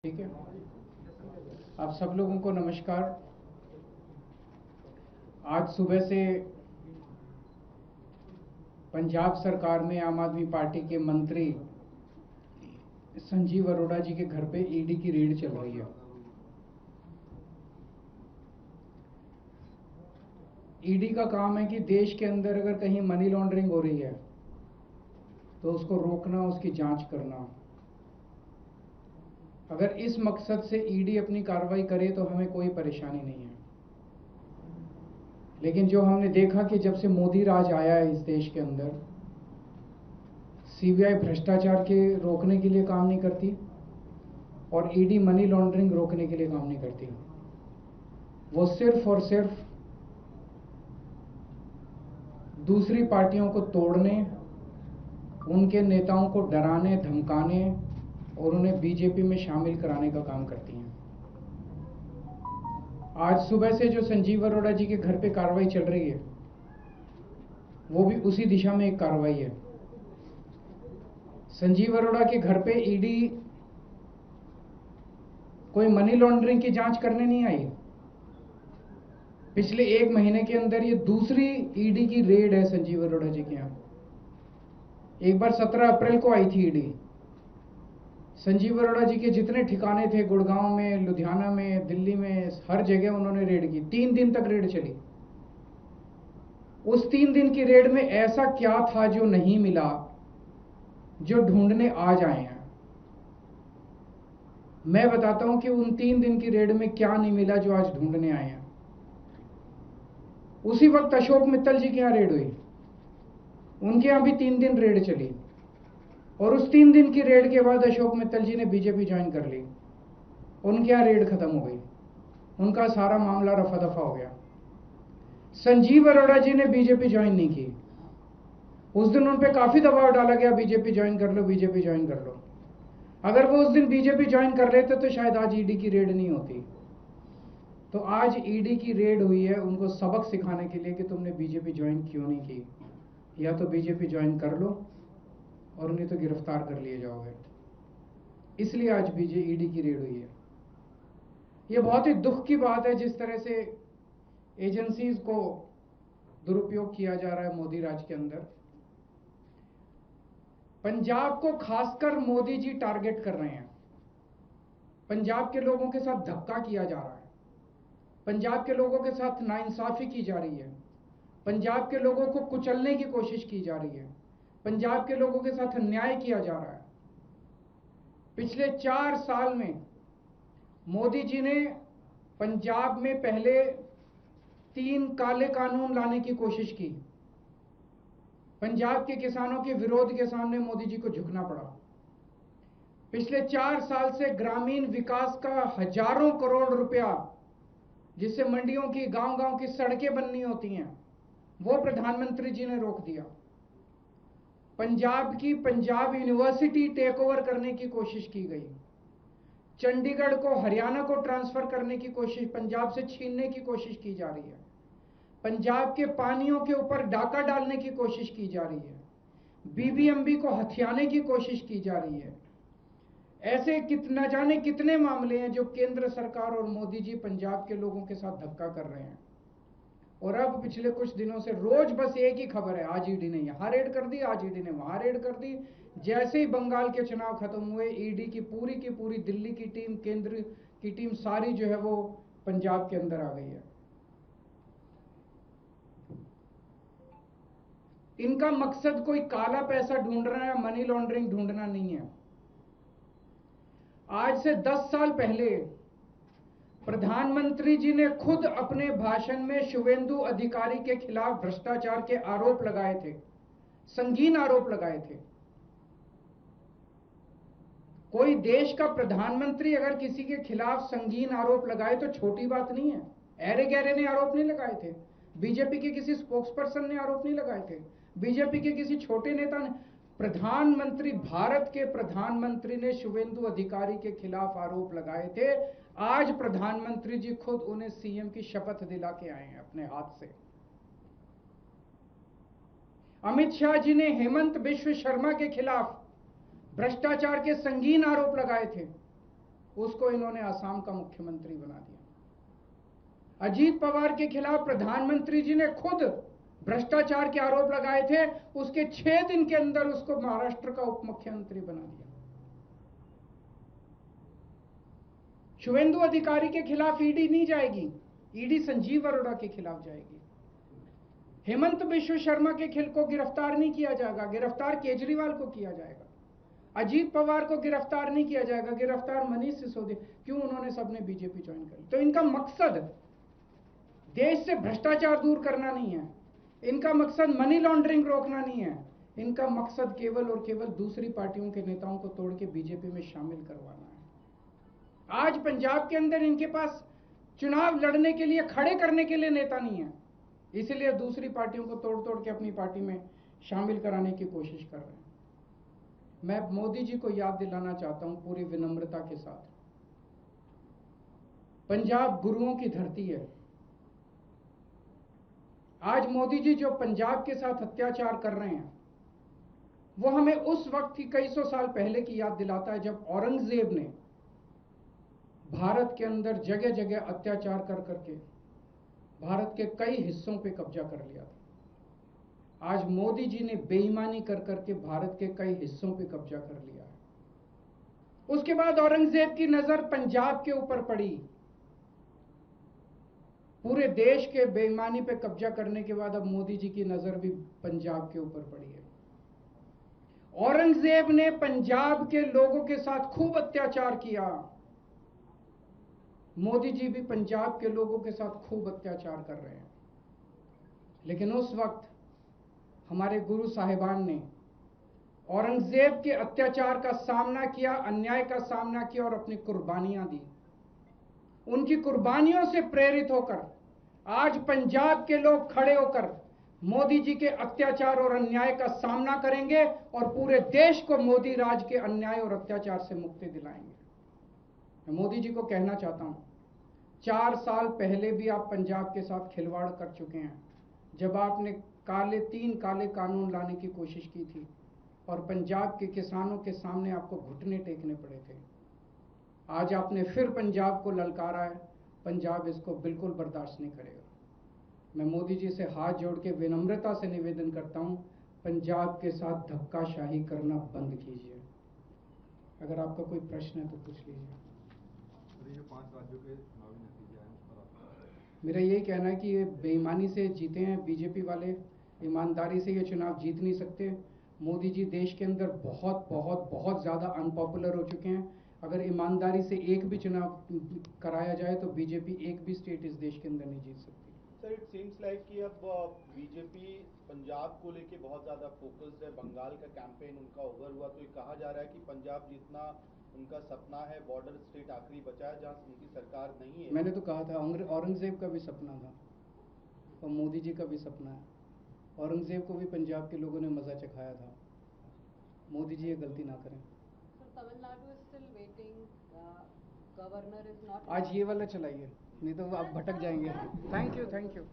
ठीक है। आप सब लोगों को नमस्कार। आज सुबह से पंजाब सरकार में आम आदमी पार्टी के मंत्री संजीव अरोड़ा जी के घर पे ईडी की रेड चल रही है। ईडी का काम है कि देश के अंदर अगर कहीं मनी लॉन्ड्रिंग हो रही है तो उसको रोकना, उसकी जांच करना। अगर इस मकसद से ईडी अपनी कार्रवाई करे तो हमें कोई परेशानी नहीं है। लेकिन जो हमने देखा कि जब से मोदी राज आया है इस देश के अंदर, सीबीआई भ्रष्टाचार के रोकने के लिए काम नहीं करती और ईडी मनी लॉन्ड्रिंग रोकने के लिए काम नहीं करती। वो सिर्फ और सिर्फ दूसरी पार्टियों को तोड़ने, उनके नेताओं को डराने, धमकाने और उन्हें बीजेपी में शामिल कराने का काम करती हैं। आज सुबह से जो संजीव अरोड़ा जी के घर पे कार्रवाई चल रही है वो भी उसी दिशा में एक कार्रवाई है। संजीव अरोड़ा के घर पे ईडी कोई मनी लॉन्ड्रिंग की जांच करने नहीं आई। पिछले 1 महीने के अंदर ये दूसरी ईडी की रेड है संजीव अरोड़ा जी के यहां। एक बार 17 अप्रैल को आई थी ईडी। संजीव अरोड़ा जी के जितने ठिकाने थे, गुड़गांव में, लुधियाना में, दिल्ली में, हर जगह उन्होंने रेड की। 3 दिन तक रेड चली। उस 3 दिन की रेड में ऐसा क्या था जो नहीं मिला, जो ढूंढने आज आए हैं। मैं बताता हूं कि उन 3 दिन की रेड में क्या नहीं मिला जो आज ढूंढने आए हैं। उसी वक्त अशोक मित्तल जी के यहां रेड हुई। उनके यहां भी 3 दिन रेड चली और उस 3 दिन की रेड के बाद अशोक मित्तल जी ने बीजेपी ज्वाइन कर ली। उनके यहां रेड खत्म हो गई, उनका सारा मामला रफा दफा हो गया। संजीव अरोड़ा जी ने बीजेपी ज्वाइन नहीं की। उस दिन उन पे काफी दबाव डाला गया, बीजेपी ज्वाइन कर लो, बीजेपी ज्वाइन कर लो। अगर वो उस दिन बीजेपी ज्वाइन कर लेते तो शायद आज ईडी की रेड नहीं होती। तो आज ईडी की रेड हुई है उनको सबक सिखाने के लिए कि तुमने बीजेपी ज्वाइन क्यों नहीं की। या तो बीजेपी ज्वाइन कर लो और नहीं तो गिरफ्तार कर लिए जाओगे। इसलिए आज ईडी की रेड हुई है। यह बहुत ही दुख की बात है जिस तरह से एजेंसीज को दुरुपयोग किया जा रहा है मोदी राज के अंदर। पंजाब को खासकर मोदी जी टारगेट कर रहे हैं। पंजाब के लोगों के साथ धक्का किया जा रहा है। पंजाब के लोगों के साथ नाइंसाफी की जा रही है। पंजाब के लोगों को कुचलने की कोशिश की जा रही है। पंजाब के लोगों के साथ अन्याय किया जा रहा है। पिछले 4 साल में मोदी जी ने पंजाब में पहले 3 काले कानून लाने की कोशिश की। पंजाब के किसानों के विरोध के सामने मोदी जी को झुकना पड़ा। पिछले 4 साल से ग्रामीण विकास का हजारों करोड़ रुपया, जिससे मंडियों की, गांव-गांव की सड़कें बननी होती हैं, वो प्रधानमंत्री जी ने रोक दिया। पंजाब यूनिवर्सिटी टेक ओवर करने की कोशिश की गई। चंडीगढ़ को हरियाणा को ट्रांसफर करने की कोशिश, पंजाब से छीनने की कोशिश की जा रही है। पंजाब के पानियों के ऊपर डाका डालने की कोशिश की जा रही है। बीबीएमबी को हथियाने की कोशिश की जा रही है। ऐसे न जाने कितने मामले हैं जो केंद्र सरकार और मोदी जी पंजाब के लोगों के साथ धक्का कर रहे हैं। और अब पिछले कुछ दिनों से रोज बस एक ही खबर है, आज ईडी ने यहां रेड कर दी, आज ईडी ने वहां रेड कर दी। जैसे ही बंगाल के चुनाव खत्म हुए, ईडी की पूरी दिल्ली की टीम, केंद्र की टीम सारी जो है वो पंजाब के अंदर आ गई है। इनका मकसद कोई काला पैसा ढूंढना या मनी लॉन्ड्रिंग ढूंढना नहीं है। आज से 10 साल पहले प्रधानमंत्री जी ने खुद अपने भाषण में शुवेंदु अधिकारी के खिलाफ भ्रष्टाचार के आरोप लगाए थे, संगीन आरोप लगाए थे। कोई देश का प्रधानमंत्री अगर किसी के खिलाफ संगीन आरोप लगाए तो छोटी बात नहीं है। ऐरे गहरे ने आरोप नहीं लगाए थे, बीजेपी के किसी स्पोक्सपर्सन ने आरोप नहीं लगाए थे, बीजेपी के किसी छोटे नेता ने। प्रधानमंत्री, भारत के प्रधानमंत्री ने शुवेंदु अधिकारी के खिलाफ आरोप लगाए थे। आज प्रधानमंत्री जी खुद उन्हें सीएम की शपथ दिला के आए हैं अपने हाथ से। अमित शाह जी ने हेमंत बिश्व शर्मा के खिलाफ भ्रष्टाचार के संगीन आरोप लगाए थे। उसको इन्होंने असम का मुख्यमंत्री बना दिया। अजीत पवार के खिलाफ प्रधानमंत्री जी ने खुद भ्रष्टाचार के आरोप लगाए थे, उसके 6 दिन के अंदर उसको महाराष्ट्र का उप मुख्यमंत्री बना दिया। शुभेंदु अधिकारी के खिलाफ ईडी नहीं जाएगी, ईडी संजीव अरोड़ा के खिलाफ जाएगी। हेमंत बिश्व शर्मा के को गिरफ्तार नहीं किया जाएगा, गिरफ्तार केजरीवाल को किया जाएगा। अजीत पवार को गिरफ्तार नहीं किया जाएगा, गिरफ्तार मनीष सिसोदिया। क्यों? उन्होंने सबने बीजेपी ज्वाइन कर ली। तो इनका मकसद देश से भ्रष्टाचार दूर करना नहीं है, इनका मकसद मनी लॉन्ड्रिंग रोकना नहीं है, इनका मकसद केवल और केवल दूसरी पार्टियों के नेताओं को तोड़ के बीजेपी में शामिल करवाना है। आज पंजाब के अंदर इनके पास चुनाव लड़ने के लिए, खड़े करने के लिए नेता नहीं है, इसलिए दूसरी पार्टियों को तोड़ तोड़ के अपनी पार्टी में शामिल कराने की कोशिश कर रहे हैं। मैं मोदी जी को याद दिलाना चाहता हूं पूरी विनम्रता के साथ, पंजाब गुरुओं की धरती है। आज मोदी जी जो पंजाब के साथ अत्याचार कर रहे हैं, वो हमें उस वक्त की कई सौ साल पहले की याद दिलाता है जब औरंगजेब ने भारत के अंदर जगह जगह अत्याचार कर करके भारत के कई हिस्सों पे कब्जा कर लिया था। आज मोदी जी ने बेईमानी कर करके भारत के कई हिस्सों पे कब्जा कर लिया है। उसके बाद औरंगजेब की नजर पंजाब के ऊपर पड़ी। पूरे देश के बेईमानी पे कब्जा करने के बाद अब मोदी जी की नजर भी पंजाब के ऊपर पड़ी है। औरंगजेब ने पंजाब के लोगों के साथ खूब अत्याचार किया, मोदी जी भी पंजाब के लोगों के साथ खूब अत्याचार कर रहे हैं। लेकिन उस वक्त हमारे गुरु साहिबान ने औरंगजेब के अत्याचार का सामना किया, अन्याय का सामना किया और अपनी कुर्बानियां दी। उनकी कुर्बानियों से प्रेरित होकर आज पंजाब के लोग खड़े होकर मोदी जी के अत्याचार और अन्याय का सामना करेंगे और पूरे देश को मोदी राज के अन्याय और अत्याचार से मुक्ति दिलाएंगे। मैं मोदी जी को कहना चाहता हूं, 4 साल पहले भी आप पंजाब के साथ खिलवाड़ कर चुके हैं, जब आपने 3 काले कानून लाने की कोशिश की थी और पंजाब के किसानों के सामने आपको घुटने टेकने पड़े थे। आज आपने फिर पंजाब को ललकारा है, पंजाब इसको बिल्कुल बर्दाश्त नहीं करेगा। मैं मोदी जी से हाथ जोड़ के विनम्रता से निवेदन करता हूं, पंजाब के साथ धक्काशाही करना बंद कीजिए। अगर आपका कोई प्रश्न है तो पूछ लीजिए। जो 5 राज्यों के चुनावी नतीजे हैं उस पर मेरा यही कहना है कि ये बेईमानी से जीते हैं बीजेपी वाले, ईमानदारी से ये चुनाव जीत नहीं सकते। मोदी जी देश के अंदर बहुत बहुत बहुत ज़्यादा अनपॉपुलर हो चुके हैं। अगर ईमानदारी से एक भी चुनाव कराया जाए तो बीजेपी एक भी स्टेट इस देश के अंदर नहीं जीत सकती। सर, इट सीम्स लाइक कि अब बीजेपी पंजाब को लेके बहुत ज़्यादा फोकस्ड है, बंगाल का कैंपेन उनका ओवर हुआ, तो ये कहा जा रहा है कि पंजाब जीतना उनका सपना है, बॉर्डर स्टेट आखिरी बचा है जहाँ उनकी सरकार नहीं है। मैंने तो कहा था औरंगजेब का भी सपना था और मोदी जी का भी सपना है। औरंगजेब को भी पंजाब के लोगों ने मज़ा चखाया था, मोदी जी ये गलती ना करें। Tamil Nadu is still waiting. Governor is not. आज ये वाला चलाइए, नहीं तो आप भटक जाएंगे। Thank you.